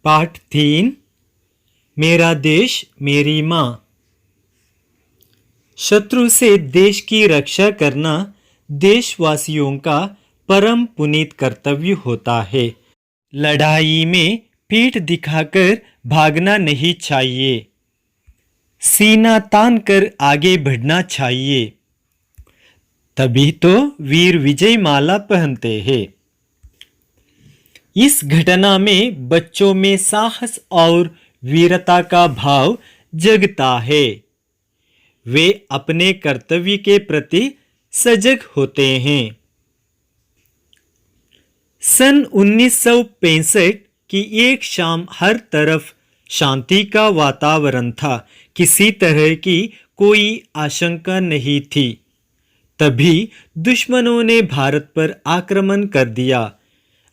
पाठ 3। मेरा देश मेरी माँ। शत्रु से देश की रक्षा करना देशवासियों का परम पुनीत कर्तव्य होता है। लड़ाई में पीठ दिखाकर भागना नहीं चाहिए, सीना तान कर आगे बढ़ना चाहिए, तभी तो वीर विजय माला पहनते हैं। इस घटना में बच्चों में साहस और वीरता का भाव जगता है। वे अपने कर्तव्य के प्रति सजग होते हैं। सन 1965 की एक शाम हर तरफ शांति का वातावरण था। किसी तरह की कोई आशंका नहीं थी। तभी दुश्मनों ने भारत पर आक्रमण कर दिया।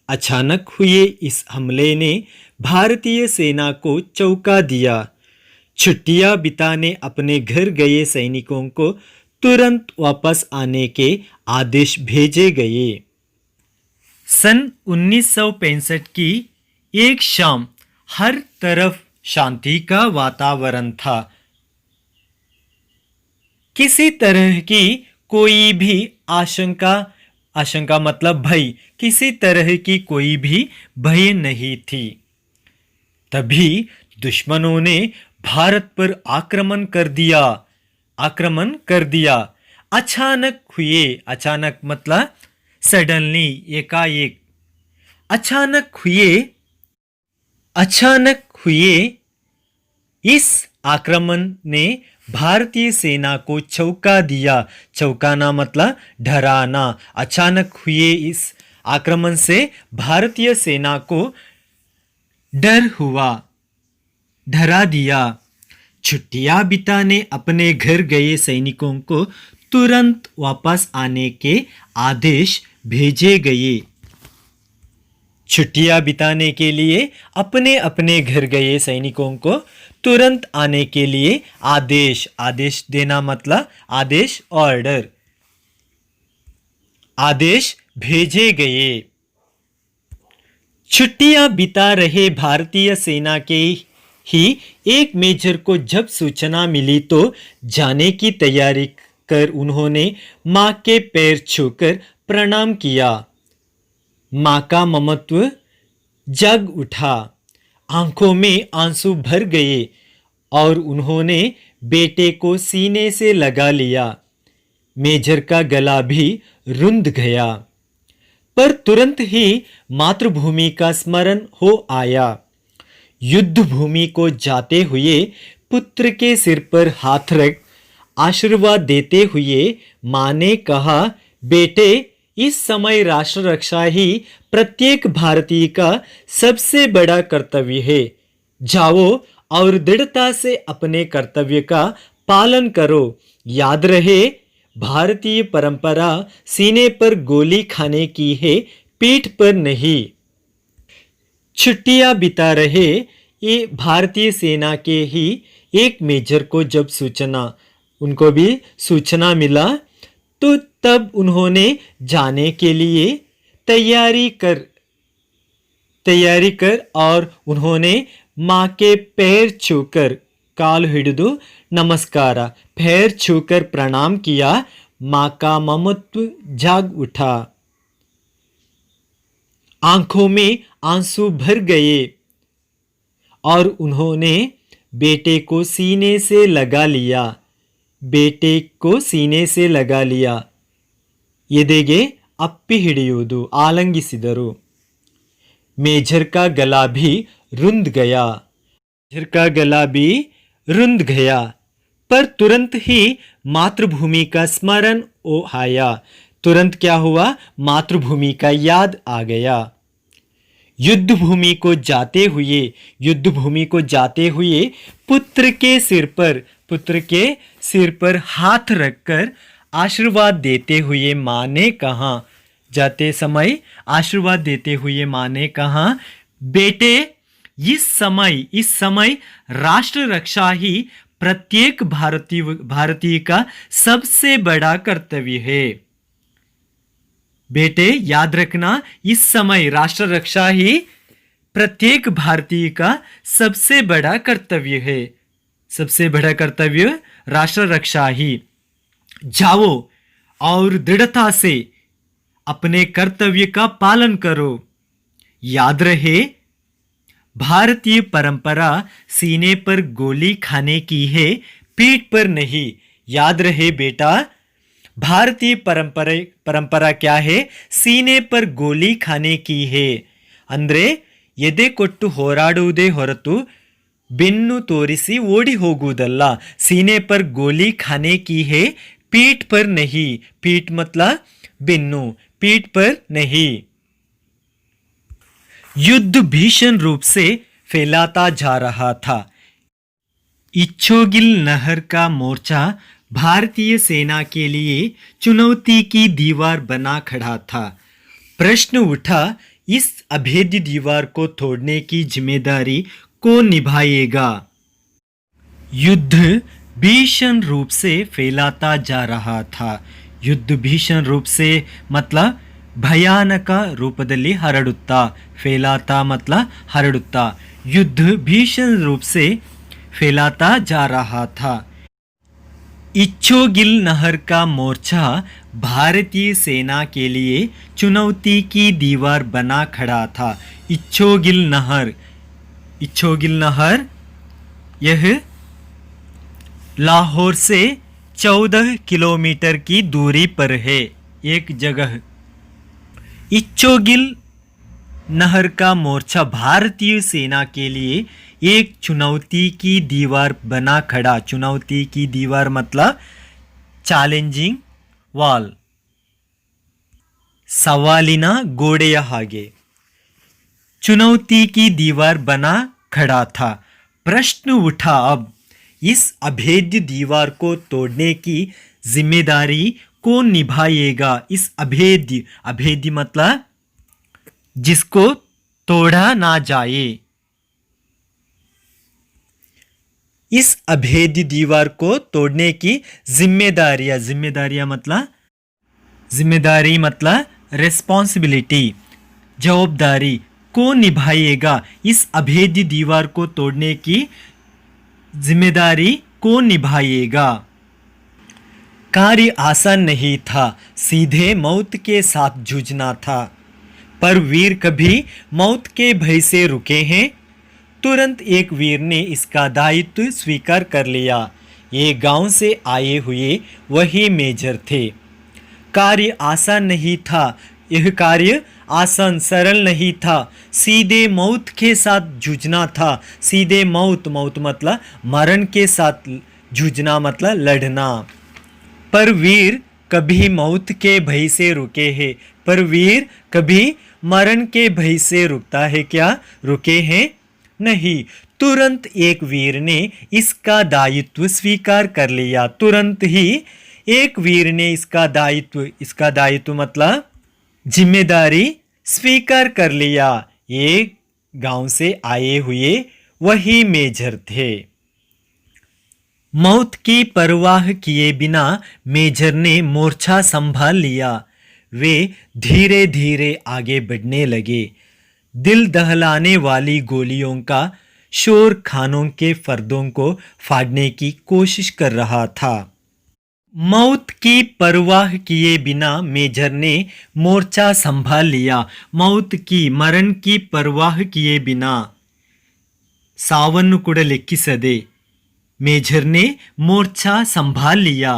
अचानक हुए इस हमले ने भारतीय सेना को चौंका दिया। छुट्टियां बिताने अपने घर गए सैनिकों को तुरंत वापस आने के आदेश भेजे गए। सन 1965 की एक शाम हर तरफ शांति का वातावरण था। किसी तरह की कोई भी आशंका मतलब भय, किसी तरह की कोई भी भय नहीं थी। तभी दुश्मनों ने भारत पर आक्रमण कर दिया। अचानक मतलब सडनली, एकाएक अचानक हुए इस आक्रमण ने भारतीय सेना को चौंका दिया। चौंकाना मतलब डराना। अचानक हुए इस आक्रमण से भारतीय सेना को डरा दिया। छुट्टियां बिताने अपने घर गए सैनिकों को तुरंत वापस आने के आदेश भेजे गए। छुट्टियां बिताने के लिए अपने घर गए सैनिकों को तुरंत आने के लिए आदेश देना मतलब आदेश, ऑर्डर, आदेश भेजे गए। छुट्टियां बिता रहे भारतीय सेना के ही एक मेजर को जब सूचना मिली तो जाने की तैयारी कर उन्होंने मां के पैर छूकर प्रणाम किया। मां का ममत्व जग उठा। आंखों में आंसू भर गए और उन्होंने बेटे को सीने से लगा लिया। मेजर का गला भी रुंध गया। पर तुरंत ही मातृभूमि का स्मरण हो आया। युद्ध भूमि को जाते हुए पुत्र के सिर पर हाथ रख आशीर्वाद देते हुए मां ने कहा, बेटे, इस समय राष्ट्र रक्षा ही प्रत्येक भारतीय का सबसे बड़ा कर्तव्य है। जाओ और दृढ़ता से अपने कर्तव्य का पालन करो। याद रहे, भारतीय परंपरा सीने पर गोली खाने की है, पीठ पर नहीं। छुट्टियां बिता रहे ये भारतीय सेना के ही एक मेजर को जब उनको भी सूचना मिला तो तब उन्होंने जाने के लिए तैयारी कर और उन्होंने मां के पैर छूकर, काल हिडिदु नमस्कार, पैर छूकर प्रणाम किया। मां का ममत्व जाग उठा। आंखों में आंसू भर गए और उन्होंने बेटे को सीने से लगा लिया। ಎದೆಗೆ ಅಪ್ಪಿ ಹಿಡಿಯುವುದು, ಆಲಂಗಿಸಿದರು। मेजर का गला भी रुंध गया। पर तुरंत ही मातृभूमि का स्मरण आया। तुरंत क्या हुआ? मातृभूमि का याद आ गया। युद्ध भूमि को जाते हुए पुत्र के सिर पर हाथ रखकर आशीर्वाद देते हुए मां ने कहा, जाते समय आशीर्वाद देते हुए मां ने कहा, बेटे, इस समय राष्ट्र रक्षा ही प्रत्येक भारतीय का सबसे बड़ा कर्तव्य है। बेटे, याद रखना, इस समय राष्ट्र रक्षा ही प्रत्येक भारतीय का सबसे बड़ा कर्तव्य है। सबसे बड़ा कर्तव्य राष्ट्र रक्षा ही। जाओ और दृढ़ता से अपने कर्तव्य का पालन करो। याद रहे, भारतीय परंपरा सीने पर गोली खाने की है, पीठ पर नहीं। याद रहे बेटा, भारतीय परंपरा क्या है? सीने पर गोली खाने की है। ಅಂದ್ರೆ ಎದೆ ಕೊಟ್ಟು ಹೋರಾಡುವುದೇ ಹೊರತು ಬೆನ್ನು ತೋರಿಸಿ ಓಡಿ ಹೋಗುವುದಲ್ಲ। सीने पर गोली खाने की है, पीठ पर नहीं। पीठ मतलब बेन्नु, पीठ पर नहीं। युद्ध भीषण रूप से फैलाता जा रहा था। इच्छोगिल नहर का मोर्चा भारतीय सेना के लिए चुनौती की दीवार बना खड़ा था। प्रश्न उठा, इस अभेद्य दीवार को तोड़ने की जिम्मेदारी कौन निभाएगा? युद्ध भीषण रूप से फैलाता जा रहा था। युद्ध भीषण रूप से मतलब ಭಯಾನಕ ರೂಪದಲ್ಲಿ ಹರಡುತ್ತಾ, फैलाता मतलब हरಡುತ್ತಾ। युद्ध भीषण रूप से फैलाता जा रहा था। इच्छोगिल नहर का मोर्चा भारतीय सेना के लिए चुनौती की दीवार बना खड़ा था। इच्छोगिल नहर, इच्छोगिल नहर यह लाहौर से 14 किलोमीटर की दूरी पर है एक जगह। इच्छोगिल नहर का मोर्चा भारतीय सेना के लिए एक चुनौती की दीवार बना खड़ा। चुनौती की दीवार मतलब ಚಾಲೆಂಜಿಂಗ್ ವಾಲ್, ಸವಾಲಿನ ಗೋಡೆಯ ಹಾಗೆ। चुनौती की दीवार बना खड़ा था। प्रश्न उठा, अब इस अभेद्य दीवार को तोड़ने की जिम्मेदारी कौन निभाएगा? इस अभेद्य, अभेद्य मतलब जिसको तोड़ा ना जाए। इस अभेद्य दीवार को तोड़ने की जिम्मेदारियां, जिम्मेदारियां मतलब जिम्मेदारी मतलब रिस्पॉन्सिबिलिटी, जवाबदारी कौन निभाएगा? इस अभेद्य दीवार को तोड़ने की जिम्मेदारी कौन निभाएगा? कार्य आसान नहीं था, सीधे मौत के साथ जूझना था। पर वीर कभी मौत के भय से रुके हैं? तुरंत एक वीर ने इसका दायित्व स्वीकार कर लिया। ये गांव से आए हुए वही मेजर थे। कार्य आसान नहीं था, यह कार्य आसान सरल नहीं था। सीधे मौत के साथ जूझना था। सीधे मौत, मौत मतलब मरण के साथ, जूझना मतलब लड़ना। पर वीर कभी मौत के भय से रुके हैं। पर वीर कभी मरण के भय से रुकता है क्या? रुके हैं नहीं। तुरंत एक वीर ने इसका दायित्व स्वीकार कर लिया। तुरंत ही एक वीर ने इसका दायित्व मतलब जिम्मेदारी स्वीकार कर लिया। ये गांव से आए हुए वही मेजर थे। मौत की परवाह किए बिना मेजर ने मोर्चा संभाल लिया। वे धीरे धीरे आगे बढ़ने लगे। दिल दहलाने वाली गोलियों का शोर खानों के फर्दों को फाड़ने की कोशिश कर रहा था। मौत की परवाह किए बिना मेजर ने मोर्चा संभाल लिया। मौत की, मरण की परवाह किए बिना, ಸಾವನ್ನು ಕೂಡ ಲೆಕ್ಕಿಸದೆ मेजर ने मोर्चा संभाल लिया।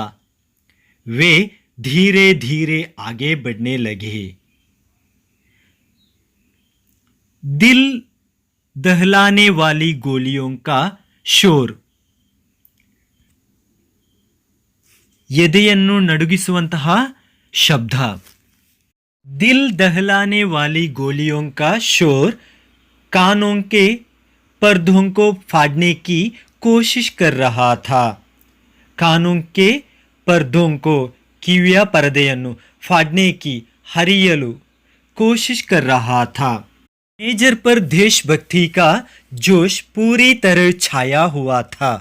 वे धीरे धीरे आगे बढ़ने लगे। दिल दहलाने वाली गोलियों का शोर, ಎದೆಯನ್ನು ನಡುಗಿಸುವಂತಹ ಶಬ್ದ। दिल दहलाने वाली गोलियों का शोर कानों के पर्दों को फाड़ने की कोशिश कर रहा था। कानों के पर्दों को, ಕಿವಿಯ ಪರದೆಯನ್ನು, फाड़ने की, हरियलु कोशिश कर रहा था। मेजर पर देशभक्ति का जोश पूरी तरह छाया हुआ था।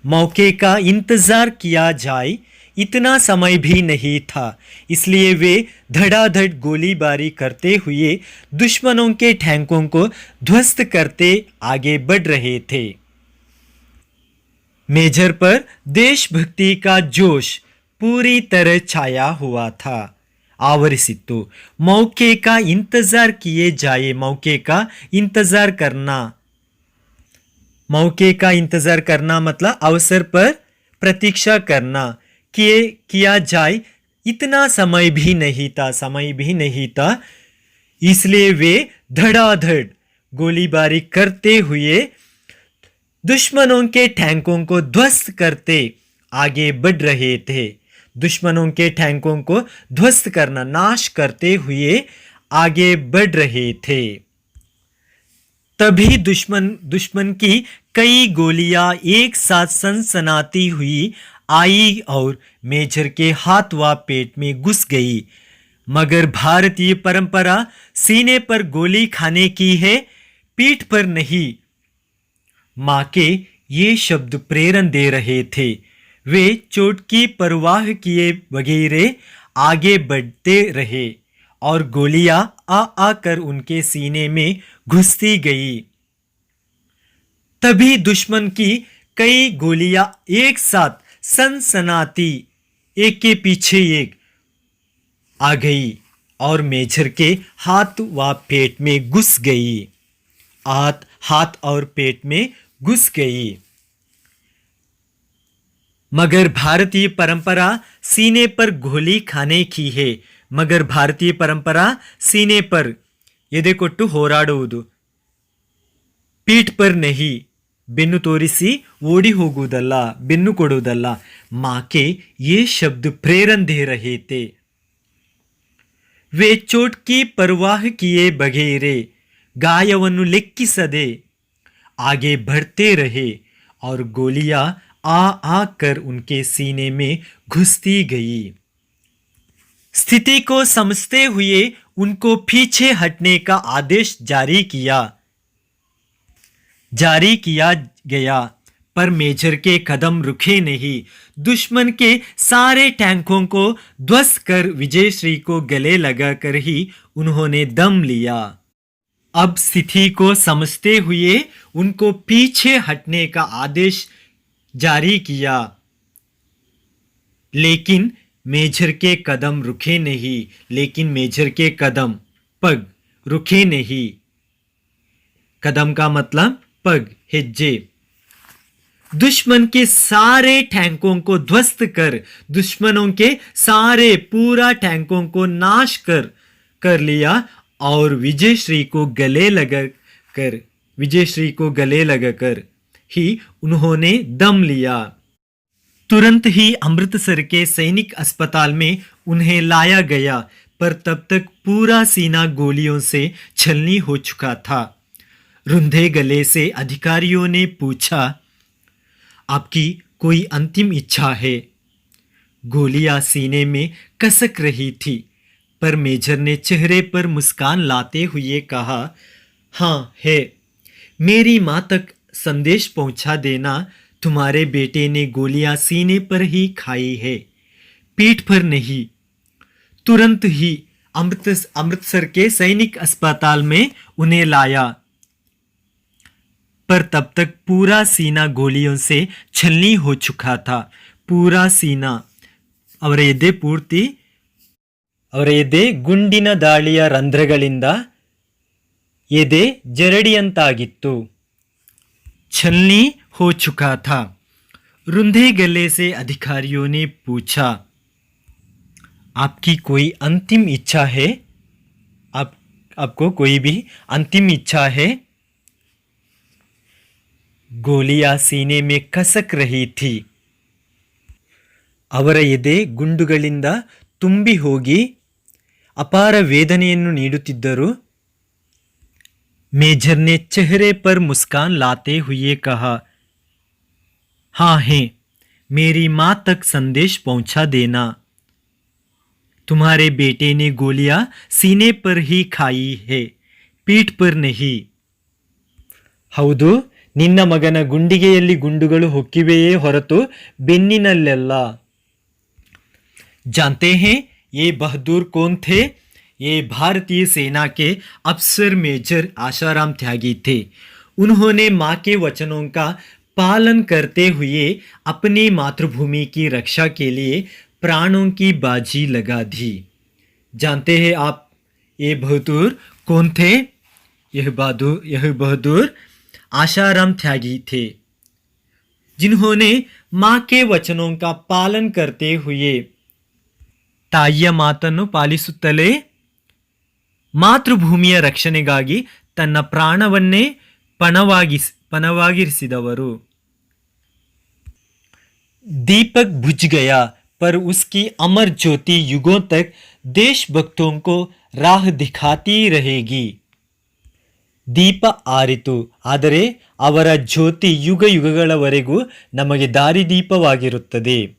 मौके का इंतजार किया जाए, इतना समय भी नहीं था, इसलिए वे धड़ाधड़ गोलीबारी करते हुए दुश्मनों के टैंकों को ध्वस्त करते आगे बढ़ रहे थे। मेजर पर देशभक्ति का जोश पूरी तरह छाया हुआ था, आवरिसित्तु। मौके का इंतजार किए जाए, मौके का इंतजार करना, मौके का इंतजार करना मतलब अवसर पर प्रतीक्षा करना, किया जाए, इतना समय भी नहीं था, समय भी नहीं था, इसलिए वे धड़ाधड़ गोलीबारी करते हुए दुश्मनों के टैंकों को ध्वस्त करते आगे बढ़ रहे थे। दुश्मनों के टैंकों को ध्वस्त करना, नाश करते हुए आगे बढ़ रहे थे। तभी दुश्मन की कई गोलियां एक साथ सनसनाती हुई आई और मेजर के हाथ व पेट में घुस गई। मगर भारतीय परंपरा सीने पर गोली खाने की है, पीठ पर नहीं। मां के ये शब्द प्रेरण दे रहे थे। वे चोट की परवाह किए बगैर आगे बढ़ते रहे और गोलियां आ आकर उनके सीने में घुसती गई। तभी दुश्मन की कई गोलियां एक साथ सनसनाती एक के पीछे एक आ गई और मेजर के हाथ व पेट में घुस गई। हाथ और पेट में घुस गई। मगर भारतीय परंपरा सीने पर गोली खाने की है। मगर भारतीय परंपरा सीने पर ಎದೆಕೊಟ್ಟು ಹೋರಾಡುವುದು, ಪೀಠ್ ಪರ್ नहीं, ಬೆನ್ನು ತೋರಿಸಿ ಓಡಿ ಹೋಗುವುದಲ್ಲ, ಬೆನ್ನು ಕೊಡುವುದಲ್ಲ। मां के ये शब्द प्रेरण दे रहे थे। वे चोट की परवाह किए बगैर गायವನ್ನು ಲೆಕ್ಕಿಸದೆ आगे बढ़ते रहे और गोलियां आ आकर उनके सीने में घुसती गई। स्थिति को समझते हुए उनको पीछे हटने का आदेश जारी किया गया, पर मेजर के कदम रुके नहीं। दुश्मन के सारे टैंकों को ध्वस्त कर विजयश्री को गले लगाकर ही उन्होंने दम लिया। अब स्थिति को समझते हुए उनको पीछे हटने का आदेश जारी किया, लेकिन मेजर के कदम रुके नहीं। लेकिन मेजर के कदम, पग, रुके नहीं। कदम का मतलब पग, हेज्जे। दुश्मन के सारे टैंकों को ध्वस्त कर, दुश्मनों के सारे पूरा टैंकों को नाश कर लिया और विजयश्री को गले लगाकर ही उन्होंने दम लिया। तुरंत ही अमृतसर के सैनिक अस्पताल में उन्हें लाया गया, पर तब तक पूरा सीना गोलियों से छलनी हो चुका था। रुंधे गले से अधिकारियों ने पूछा, आपकी कोई अंतिम इच्छा है? गोलियां सीने में कसक रही थी, पर मेजर ने चेहरे पर मुस्कान लाते हुए कहा, हाँ है। मेरी मां तक संदेश पहुंचा देना, तुम्हारे बेटे ने गोलियां सीने पर ही खाई है, पीठ पर नहीं। तुरंत ही अमृतसर के सैनिक अस्पताल में उन्हें लाया, पर तब तक पूरा सीना गोलियों से छलनी हो चुका था। पूरा सीना, ಅವರ ಎದೆ ಪೂರ್ತಿ, ಅವರ ಎದೆ ಗುಂಡಿನ ದಾಳಿಯ ರಂಧ್ರಗಳಿಂದ ಎದೆ ಜರಡಿಯಂತಾಗಿತ್ತು, छलनी हो चुका था। रुंधे गले से अधिकारियों ने पूछा, आपकी कोई अंतिम इच्छा है? आपको कोई भी अंतिम इच्छा है? गोलियां सीने में कसक रही थी। ಅವರ ಎದೆ ಗುಂಡುಗಳಿಂದ ತುಂಬಿ ಹೋಗಿ ಅಪಾರ ವೇದನೆಯನ್ನು ನೀಡುತ್ತಿದ್ದರು। मेजर ने चेहरे पर मुस्कान लाते हुए कहा, हाँ है, मेरी मां तक संदेश पहुंचा देना, तुम्हारे बेटे ने गोलियां सीने पर ही खाई है, पीठ पर नहीं। ಹೌದು, ನಿನ್ನ ಮಗನ ಗುಂಡಿಗೆಯಲ್ಲಿ ಗುಂಡುಗಳು ಹೊಕ್ಕಿವೆಯೇ ಹೊರತು ಬೆನ್ನಿನಲ್ಲೆಲ್ಲ। जानते हैं ये बहादुर कौन थे? ये भारतीय सेना के अफसर मेजर आशाराम त्यागी थे। उन्होंने माँ के वचनों का पालन करते हुए अपनी मातृभूमि की रक्षा के लिए प्राणों की बाजी लगा दी। जानते हैं आप ये बहादुर कौन थे? यह बहादुर आशाराम त्यागी थे, जिन्होंने माँ के वचनों का पालन करते हुए ತಾಯಿಯ ಮಾತನ್ನು ಪಾಲಿಸುತ್ತಲೇ ಮಾತೃಭೂಮಿಯ ರಕ್ಷಣೆಗಾಗಿ ತನ್ನ ಪ್ರಾಣವನ್ನೇ ಪಣವಾಗಿರಿಸಿದವರು. दीपक बुझ गया पर उसकी अमर ज्योति युगों तक देशभक्तों को राह दिखाती रहेगी. ದೀಪ ಆರಿತು, ಆದರೆ ಅವರ ಜ್ಯೋತಿ ಯುಗ ಯುಗಗಳವರೆಗೂ ನಮಗೆ ದಾರಿದೀಪವಾಗಿರುತ್ತದೆ.